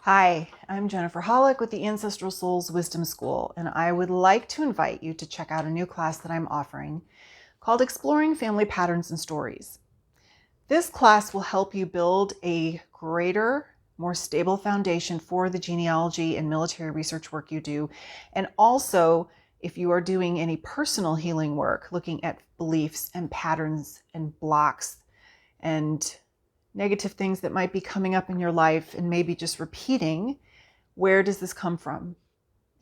Hi, I'm Jennifer Hollick with the Ancestral Souls Wisdom School, and I would like to invite you to check out a new class that I'm offering called Exploring Family Patterns and Stories. This class will help you build a greater, more stable foundation for the genealogy and military research work you do, and also if you are doing any personal healing work, looking at beliefs and patterns and blocks and negative things that might be coming up in your life and maybe just repeating, where does this come from?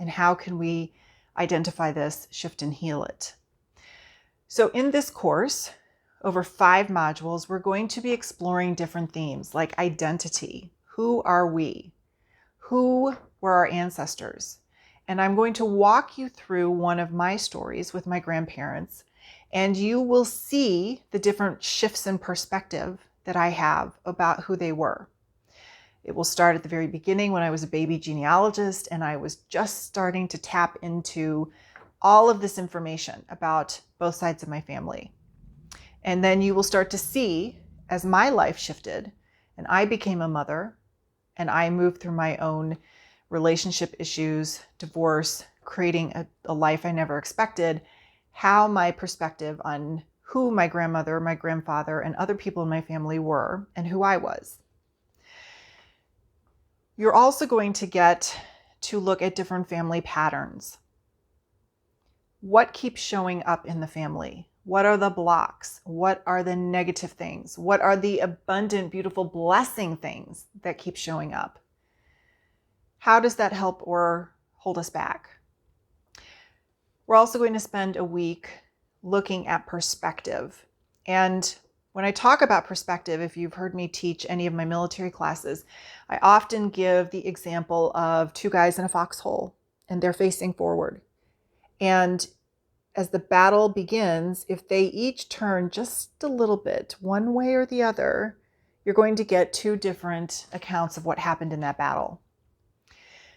And how can we identify this, shift, and heal it? So in this course, over 5 modules, we're going to be exploring different themes like identity. Who are we? Who were our ancestors? And I'm going to walk you through one of my stories with my grandparents, and you will see the different shifts in perspective that I have about who they were. It will start at the very beginning when I was a baby genealogist and I was just starting to tap into all of this information about both sides of my family. And then you will start to see, as my life shifted and I became a mother and I moved through my own relationship issues, divorce, creating a life I never expected, how my perspective on who my grandmother, my grandfather, and other people in my family were and who I was. You're also going to get to look at different family patterns. What keeps showing up in the family? What are the blocks? What are the negative things? What are the abundant, beautiful, blessing things that keep showing up? How does that help or hold us back? We're also going to spend a week looking at perspective. And when I talk about perspective, if you've heard me teach any of my military classes, I often give the example of 2 guys in a foxhole and they're facing forward. And as the battle begins, if they each turn just a little bit, one way or the other, you're going to get 2 different accounts of what happened in that battle.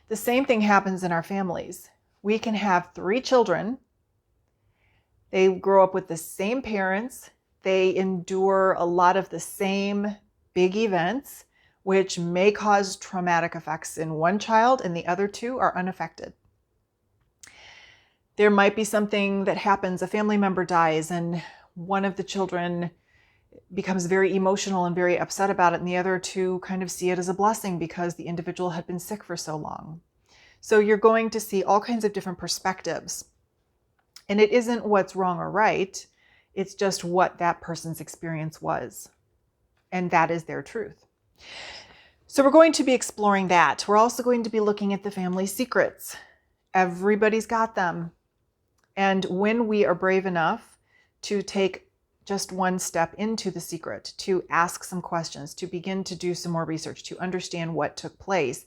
The same thing happens in our families. We can have 3 children. They grow up with the same parents. They endure a lot of the same big events, which may cause traumatic effects in one child, and the other 2 are unaffected. There might be something that happens, a family member dies, and one of the children becomes very emotional and very upset about it, and the other 2 kind of see it as a blessing because the individual had been sick for so long. So you're going to see all kinds of different perspectives. And it isn't what's wrong or right, it's just what that person's experience was. And that is their truth. So we're going to be exploring that. We're also going to be looking at the family secrets. Everybody's got them. And when we are brave enough to take just one step into the secret, to ask some questions, to begin to do some more research, to understand what took place,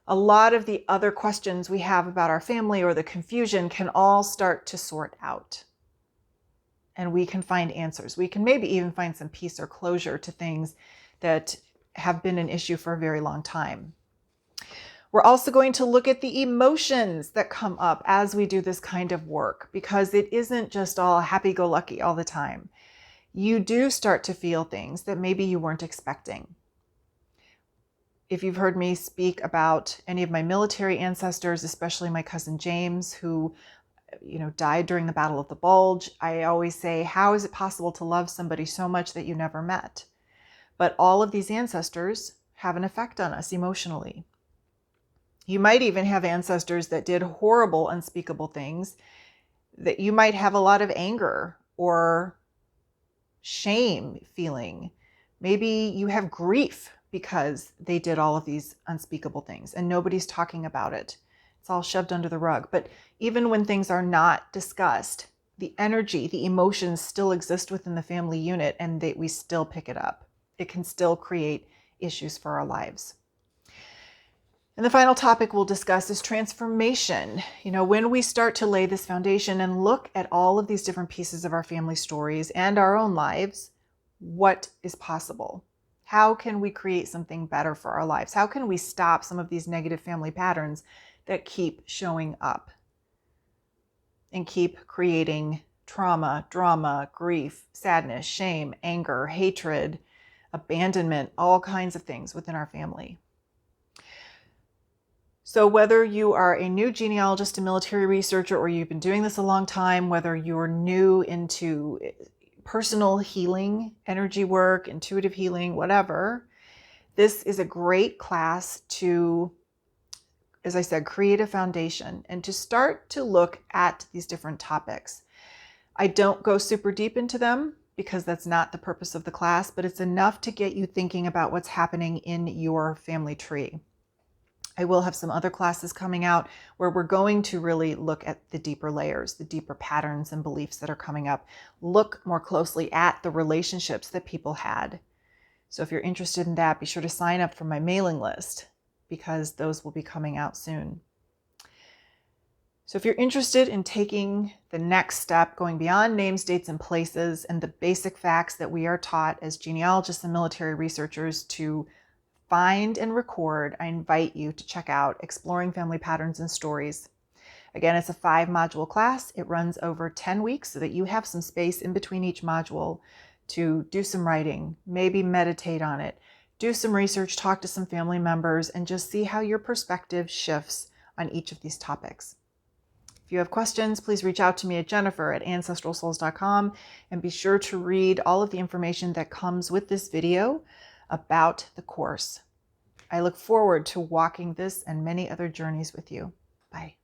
a lot of the other questions we have about our family or the confusion can all start to sort out. And we can find answers. We can maybe even find some peace or closure to things that have been an issue for a very long time. We're also going to look at the emotions that come up as we do this kind of work, because it isn't just all happy-go-lucky all the time. You do start to feel things that maybe you weren't expecting. If you've heard me speak about any of my military ancestors, especially my cousin James, who died during the Battle of the Bulge, I always say, how is it possible to love somebody so much that you never met? But all of these ancestors have an effect on us emotionally. You might even have ancestors that did horrible, unspeakable things, that you might have a lot of anger or shame feeling. Maybe you have grief because they did all of these unspeakable things and nobody's talking about it. It's all shoved under the rug. But even when things are not discussed, the energy, the emotions still exist within the family unit, and we still pick it up. It can still create issues for our lives. And the final topic we'll discuss is transformation. When we start to lay this foundation and look at all of these different pieces of our family stories and our own lives, what is possible? How can we create something better for our lives? How can we stop some of these negative family patterns that keep showing up and keep creating trauma, drama, grief, sadness, shame, anger, hatred, abandonment, all kinds of things within our family? So whether you are a new genealogist and military researcher, or you've been doing this a long time, whether you're new into personal healing, energy work, intuitive healing, whatever, this is a great class to, as I said, create a foundation and to start to look at these different topics. I don't go super deep into them because that's not the purpose of the class, but it's enough to get you thinking about what's happening in your family tree. I will have some other classes coming out where we're going to really look at the deeper layers, the deeper patterns and beliefs that are coming up. Look more closely at the relationships that people had. So if you're interested in that, be sure to sign up for my mailing list because those will be coming out soon. So if you're interested in taking the next step, going beyond names, dates, and places, and the basic facts that we are taught as genealogists and military researchers to find and record, I invite you to check out Exploring Family Patterns and Stories. Again, it's a 5-module class. It runs over 10 weeks so that you have some space in between each module to do some writing, maybe meditate on it, do some research, talk to some family members, and just see how your perspective shifts on each of these topics. If you have questions, please reach out to me at jennifer@ancestralsouls.com, and be sure to read all of the information that comes with this video about the course. I look forward to walking this and many other journeys with you. Bye.